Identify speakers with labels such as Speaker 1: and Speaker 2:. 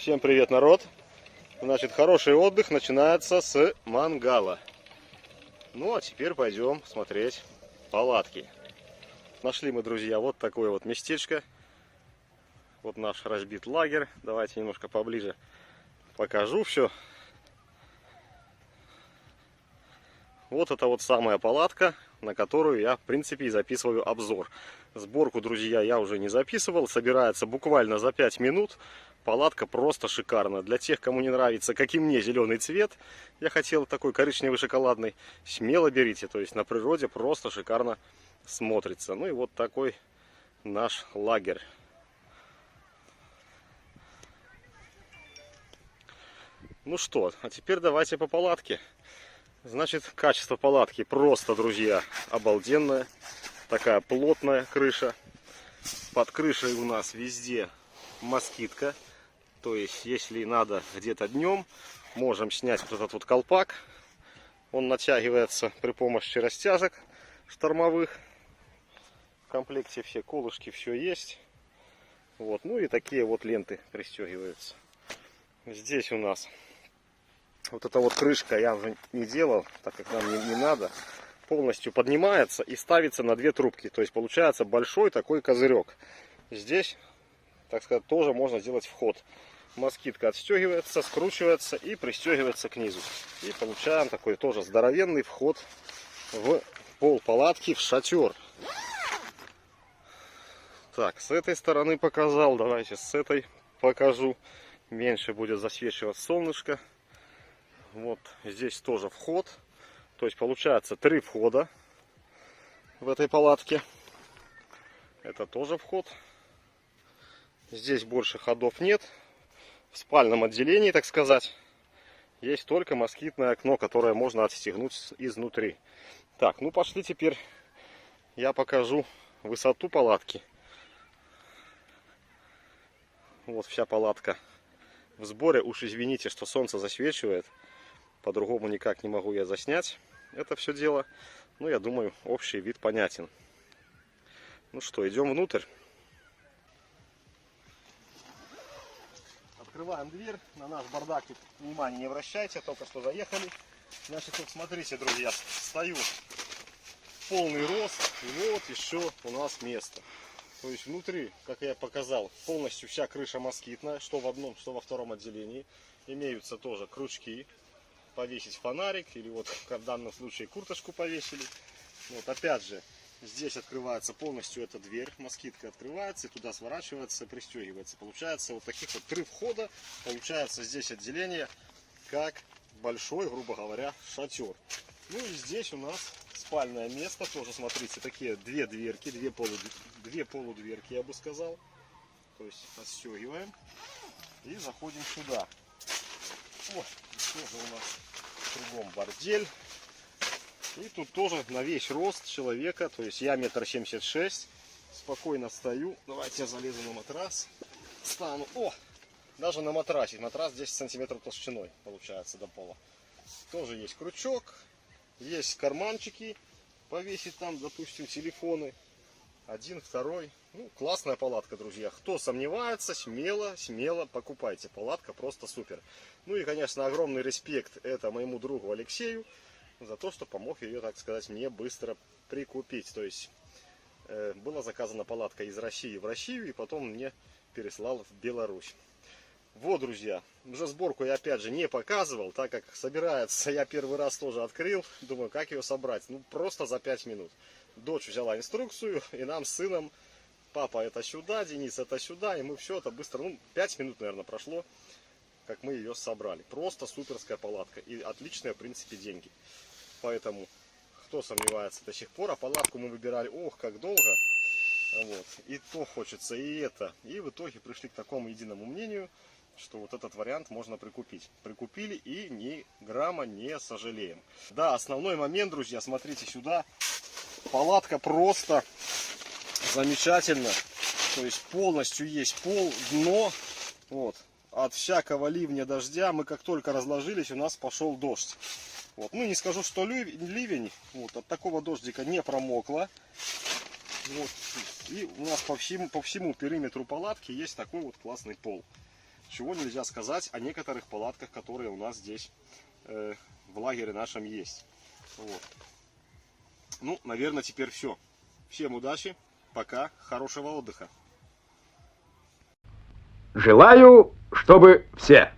Speaker 1: Всем привет, народ! Значит, хороший отдых начинается с мангала. Ну, а теперь пойдем смотреть палатки. Нашли мы, друзья, вот такое вот местечко. Вот наш разбит лагерь. Давайте немножко поближе покажу все. Вот это вот самая палатка, на которую я, в принципе, и записываю обзор. Сборку, друзья, я уже не записывал. Собирается буквально за 5 минут. Палатка просто шикарная. Для тех, кому не нравится, как и мне, зеленый цвет, я хотел такой коричневый шоколадный, смело берите. То есть на природе просто шикарно смотрится. Ну и вот такой наш лагерь. Ну что, а теперь давайте по палатке. Значит, качество палатки просто, друзья, обалденное. Такая плотная крыша. Под крышей у нас везде москитка. То есть, если надо где-то днем, можем снять вот этот вот колпак. Он натягивается при помощи растяжек штормовых. В комплекте все колышки, все есть. Вот. Ну и такие вот ленты пристегиваются. Здесь у нас вот эта вот крышка, я уже не делал, так как нам не надо. Полностью поднимается и ставится на две трубки. То есть получается большой такой козырек. Здесь, так сказать, тоже можно сделать вход. Москитка отстегивается, скручивается и пристегивается к низу. И получаем такой тоже здоровенный вход в пол палатки, в шатер. Так, с этой стороны показал. Давайте с этой покажу. Меньше будет засвечивать солнышко. Вот здесь тоже вход. То есть получается 3 входа в этой палатке. Это тоже вход. Здесь больше ходов нет. В спальном отделении, так сказать, есть только москитное окно, которое можно отстегнуть изнутри. Так, ну пошли теперь я покажу высоту палатки. Вот вся палатка в сборе. Уж извините, что солнце засвечивает. По-другому никак не могу я заснять это все дело. Но я думаю, общий вид понятен. Ну что, идем внутрь. Открываем дверь. На наш бардак тут внимания не обращайте. Только что заехали. Значит, вот смотрите, друзья. Стою в полный рост. И вот еще у нас место. То есть внутри, как я показал, полностью вся крыша москитная. Что в одном, что во втором отделении. Имеются тоже крючки. Повесить фонарик, или вот в данном случае курточку повесили. Вот опять же, здесь открывается полностью эта дверь, москитка открывается, и туда сворачивается, пристегивается. Получается вот таких вот 3 входа, получается здесь отделение, как большой, грубо говоря, шатер. Ну и здесь у нас спальное место, тоже смотрите, такие 2 дверки, 2 полудверки, я бы сказал. То есть отстегиваем и заходим сюда. Вот, тоже у нас кругом бордель. И тут тоже на весь рост человека. То есть я 1,76 м. Спокойно стою. Давайте я залезу на матрас. Стану. О! Даже на матрасе. Матрас 10 сантиметров толщиной получается до пола. Тоже есть крючок. Есть карманчики. Повесить там, допустим, телефоны. 1, 2. Ну, классная палатка, друзья. Кто сомневается, смело покупайте. Палатка просто супер. Ну и, конечно, огромный респект это моему другу Алексею за то, что помог ее, так сказать, мне быстро прикупить. То есть была заказана палатка из России в Россию, и потом мне переслал в Беларусь. Вот, друзья, уже сборку я опять же не показывал, так как собирается, я первый раз тоже открыл. Думаю, как ее собрать. Ну, просто за 5 минут. Дочь взяла инструкцию, и нам с сыном: папа, это сюда, Денис, это сюда. И мы все это быстро, ну, 5 минут, наверное, прошло, как мы ее собрали. Просто суперская палатка. И отличные, в принципе, деньги. Поэтому, кто сомневается до сих пор, а палатку мы выбирали, ох, как долго. Вот. И то хочется, и это. И в итоге пришли к такому единому мнению, что вот этот вариант можно прикупить. Прикупили и ни грамма не сожалеем. Да, основной момент, друзья, смотрите сюда. Палатка просто замечательно. То есть полностью есть пол, дно. Вот. От всякого ливня, дождя мы как только разложились, у нас пошел дождь. Вот. Ну не скажу, что ливень. Вот. От такого дождика не промокло. Вот. И у нас по всему периметру палатки есть такой вот классный пол. чего нельзя сказать о некоторых палатках, которые у нас здесь в лагере нашем есть. Вот. Ну, наверное, теперь все. Всем удачи, пока, хорошего отдыха.
Speaker 2: Желаю, чтобы все.